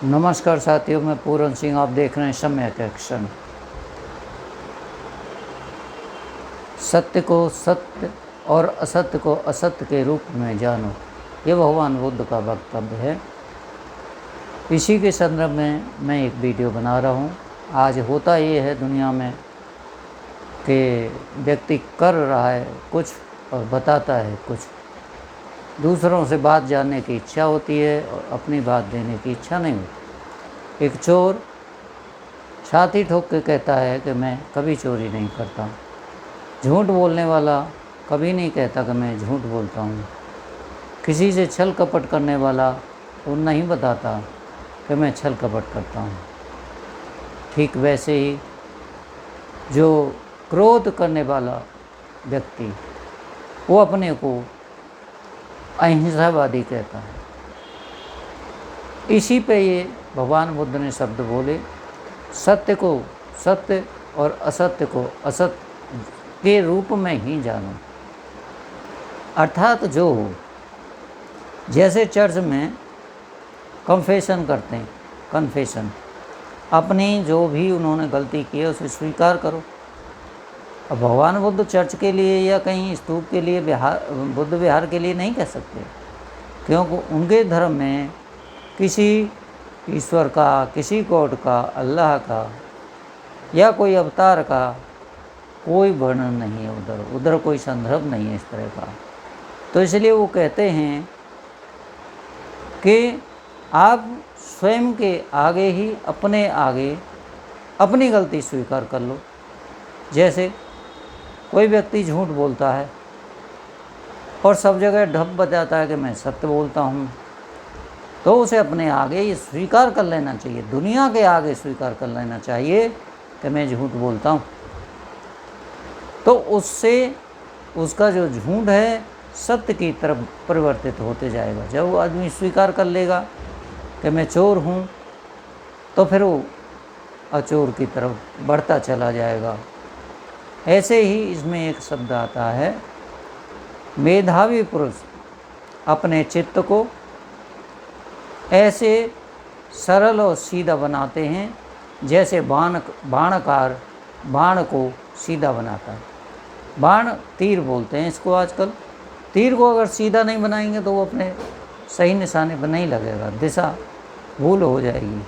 नमस्कार साथियों, मैं पूरन सिंह। आप देख रहे हैं सम्यक एक्शन। सत्य को सत्य और असत्य को असत्य के रूप में जानो, ये भगवान बुद्ध का वक्तव्य है। इसी के संदर्भ में मैं एक वीडियो बना रहा हूँ। आज होता ये है दुनिया में कि व्यक्ति कर रहा है कुछ और बताता है कुछ। दूसरों से बात जानने की इच्छा होती है और अपनी बात देने की इच्छा नहीं होती। एक चोर छाती ठोक के कहता है कि मैं कभी चोरी नहीं करता। झूठ बोलने वाला कभी नहीं कहता कि मैं झूठ बोलता हूँ। किसी से छल कपट करने वाला वो नहीं बताता कि मैं छल कपट करता हूँ। ठीक वैसे ही जो क्रोध करने वाला व्यक्ति वो अपने को अहिंसावादी कहता है। इसी पे ये भगवान बुद्ध ने शब्द बोले, सत्य को सत्य और असत्य को असत्य के रूप में ही जानो। अर्थात जो हो, जैसे चर्च में कन्फेशन करते हैं, कन्फेशन अपनी जो भी उन्होंने गलती की है उसे स्वीकार करो। अब भगवान बुद्ध चर्च के लिए या कहीं स्तूप के लिए बुद्ध विहार के लिए नहीं कह सकते, क्योंकि उनके धर्म में किसी ईश्वर का, किसी गॉड का, अल्लाह का या कोई अवतार का कोई वर्णन नहीं है। उधर कोई संदर्भ नहीं है इस तरह का। तो इसलिए वो कहते हैं कि आप स्वयं के आगे ही अपने आगे अपनी गलती स्वीकार कर लो। जैसे कोई व्यक्ति झूठ बोलता है और सब जगह ढप बजाता है कि मैं सत्य बोलता हूँ, तो उसे अपने आगे ये स्वीकार कर लेना चाहिए, दुनिया के आगे स्वीकार कर लेना चाहिए कि मैं झूठ बोलता हूँ। तो उससे उसका जो झूठ है सत्य की तरफ परिवर्तित होते जाएगा। जब वो आदमी स्वीकार कर लेगा कि मैं चोर हूँ, तो फिर वो अचोर की तरफ बढ़ता चला जाएगा। ऐसे ही इसमें एक शब्द आता है, मेधावी पुरुष अपने चित्त को ऐसे सरल और सीधा बनाते हैं जैसे बाणकार बाण को सीधा बनाता है। बाण तीर बोलते हैं इसको आजकल। तीर को अगर सीधा नहीं बनाएंगे तो वो अपने सही निशाने पर नहीं लगेगा, दिशा भूल हो जाएगी।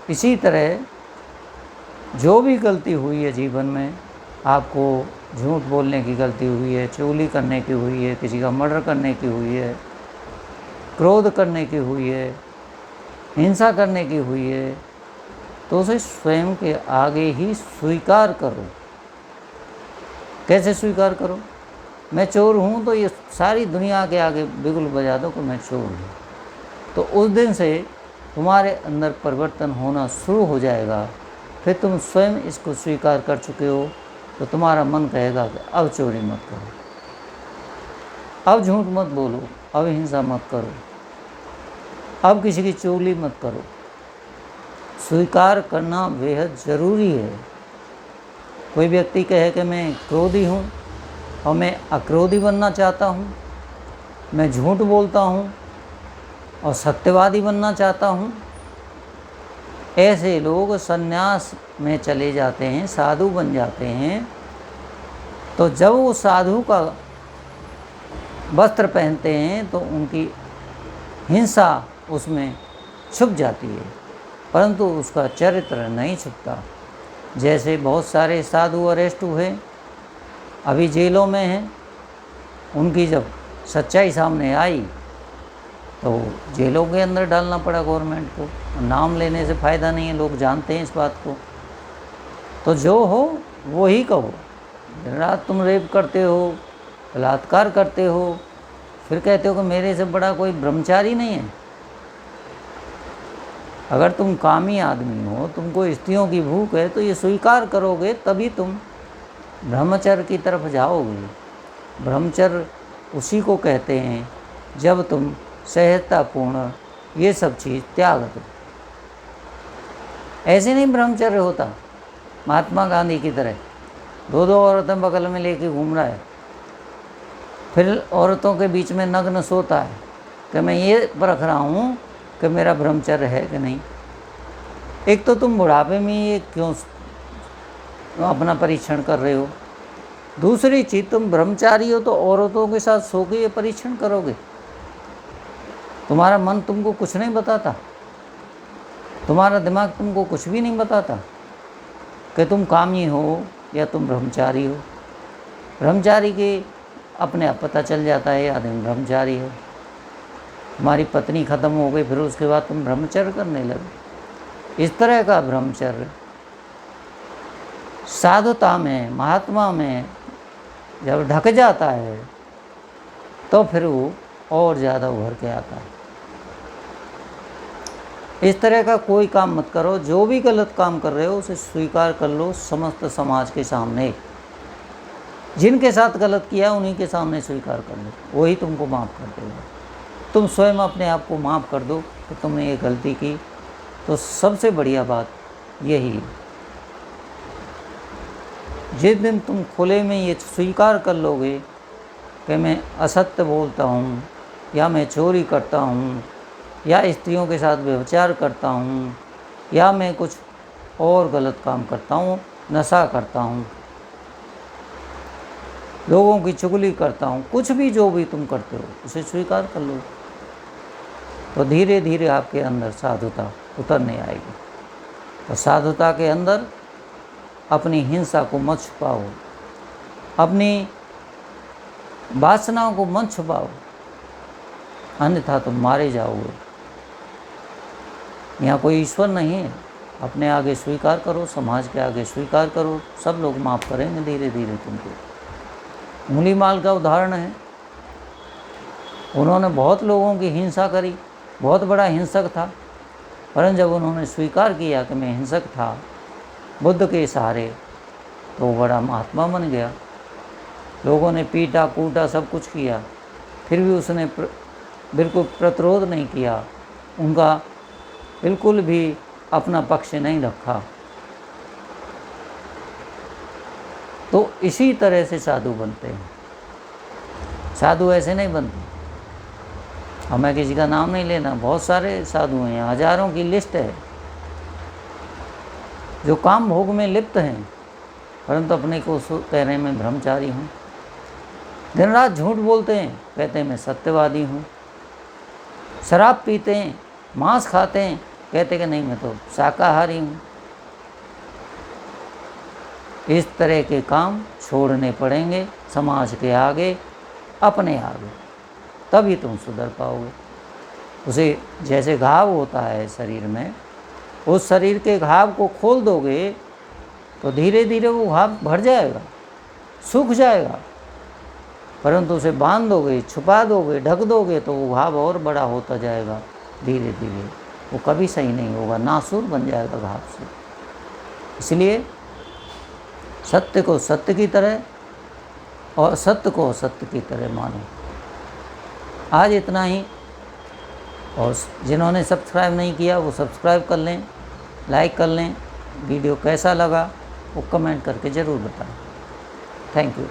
इसी तरह जो भी गलती हुई है जीवन में, आपको झूठ बोलने की गलती हुई है, चुगली करने की हुई है, किसी का मर्डर करने की हुई है, क्रोध करने की हुई है, हिंसा करने की हुई है, तो उसे स्वयं के आगे ही स्वीकार करो। कैसे स्वीकार करो? मैं चोर हूँ तो ये सारी दुनिया के आगे बिगुल बजा दो कि मैं चोर हूँ। तो उस दिन से तुम्हारे अंदर परिवर्तन होना शुरू हो जाएगा। फिर तुम स्वयं इसको स्वीकार कर चुके हो तो तुम्हारा मन कहेगा कि अब चोरी मत करो, अब झूठ मत बोलो, अब हिंसा मत करो, अब किसी की चुगली मत करो। स्वीकार करना बेहद ज़रूरी है। कोई व्यक्ति कहे कि मैं क्रोधी हूँ और मैं अक्रोधी बनना चाहता हूँ, मैं झूठ बोलता हूँ और सत्यवादी बनना चाहता हूँ, ऐसे लोग संन्यास में चले जाते हैं, साधु बन जाते हैं। तो जब वो साधु का वस्त्र पहनते हैं तो उनकी हिंसा उसमें छुप जाती है, परंतु उसका चरित्र नहीं छुपता। जैसे बहुत सारे साधु अरेस्ट हुए, अभी जेलों में हैं, उनकी जब सच्चाई सामने आई तो जेलों के अंदर डालना पड़ा गवर्नमेंट को। नाम लेने से फ़ायदा नहीं है, लोग जानते हैं इस बात को। तो जो हो वो ही कहो। दिन रात तुम रेप करते हो, बलात्कार करते हो, फिर कहते हो कि मेरे से बड़ा कोई ब्रह्मचारी नहीं है। अगर तुम कामी आदमी हो, तुमको स्त्रियों की भूख है, तो ये स्वीकार करोगे तभी तुम ब्रह्मचर्य की तरफ जाओगे। ब्रह्मचर्य उसी को कहते हैं जब तुम सहजतापूर्ण ये सब चीज़ त्याग दो। ऐसे नहीं ब्रह्मचर्य होता। महात्मा गांधी की तरह दो औरतें बगल में लेके घूम रहा है, फिर औरतों के बीच में नग्न सोता है कि मैं ये परख रहा हूँ कि मेरा ब्रह्मचर्य है कि नहीं। एक तो तुम बुढ़ापे में ये क्यों अपना परीक्षण कर रहे हो, दूसरी चीज़ तुम ब्रह्मचारी हो तो औरतों के साथ सो के ये परीक्षण करोगे। तुम्हारा मन तुमको कुछ नहीं बताता, तुम्हारा दिमाग तुमको कुछ भी नहीं बताता कि तुम कामी हो या तुम ब्रह्मचारी हो। ब्रह्मचारी के अपने आप पता चल जाता है आदमी ब्रह्मचारी हो। तुम्हारी पत्नी ख़त्म हो गई, फिर उसके बाद तुम ब्रह्मचर्य करने लगे। इस तरह का ब्रह्मचर्य साधुता में, महात्मा में जब ढक जाता है तो फिर वो और ज़्यादा उभर के आता है। इस तरह का कोई काम मत करो, जो भी गलत काम कर रहे हो उसे स्वीकार कर लो समस्त समाज के सामने। जिनके साथ गलत किया उन्हीं के सामने स्वीकार कर लो, वही तुमको माफ़ कर देगा। तुम स्वयं अपने आप को माफ़ कर दो कि तुमने ये गलती की, तो सबसे बढ़िया बात यही है। जिस दिन तुम खुले में ये स्वीकार कर लोगे कि मैं असत्य बोलता हूँ, या मैं चोरी करता हूँ, या स्त्रियों के साथ व्यभिचार करता हूँ, या मैं कुछ और गलत काम करता हूँ, नशा करता हूँ, लोगों की चुगली करता हूँ, कुछ भी जो भी तुम करते हो उसे स्वीकार कर लो, तो धीरे धीरे आपके अंदर साधुता उतरने आएगी। तो साधुता के अंदर अपनी हिंसा को मत छुपाओ, अपनी वासनाओं को मत छुपाओ, अन्यथा तुम मारे जाओगे। यहाँ कोई ईश्वर नहीं है। अपने आगे स्वीकार करो, समाज के आगे स्वीकार करो, सब लोग माफ़ करेंगे धीरे धीरे तुमको। अंगुलीमाल का उदाहरण है, उन्होंने बहुत लोगों की हिंसा करी, बहुत बड़ा हिंसक था, परंतु जब उन्होंने स्वीकार किया कि मैं हिंसक था बुद्ध के सहारे, तो वो बड़ा महात्मा बन गया। लोगों ने पीटा कूटा सब कुछ किया, फिर भी उसने बिल्कुल प्रतिरोध नहीं किया, उनका बिल्कुल भी अपना पक्ष नहीं रखा। तो इसी तरह से साधु बनते हैं। साधु ऐसे नहीं बनते। हमें किसी का नाम नहीं लेना, बहुत सारे साधु हैं, हजारों की लिस्ट है जो काम भोग में लिप्त हैं, परंतु अपने को कहने में ब्रह्मचारी हूँ। दिन रात झूठ बोलते हैं, कहते हैं मैं सत्यवादी हूँ। शराब पीते हैं, मांस खाते हैं, कहते कि नहीं मैं तो शाकाहारी हूँ। इस तरह के काम छोड़ने पड़ेंगे समाज के आगे, अपने आगे, तभी तुम सुधर पाओगे। उसे जैसे घाव होता है शरीर में, उस शरीर के घाव को खोल दोगे तो धीरे धीरे वो घाव भर जाएगा, सूख जाएगा, परंतु उसे बांध दोगे, छुपा दोगे, ढक दोगे तो वो घाव और बड़ा होता जाएगा धीरे धीरे। वो कभी सही नहीं होगा, नासूर बन जाएगा घाव से। इसलिए सत्य को सत्य की तरह और सत्य को असत्य की तरह मानो। आज इतना ही, और जिन्होंने सब्सक्राइब नहीं किया वो सब्सक्राइब कर लें, लाइक कर लें। वीडियो कैसा लगा वो कमेंट करके ज़रूर बताएं। Thank you.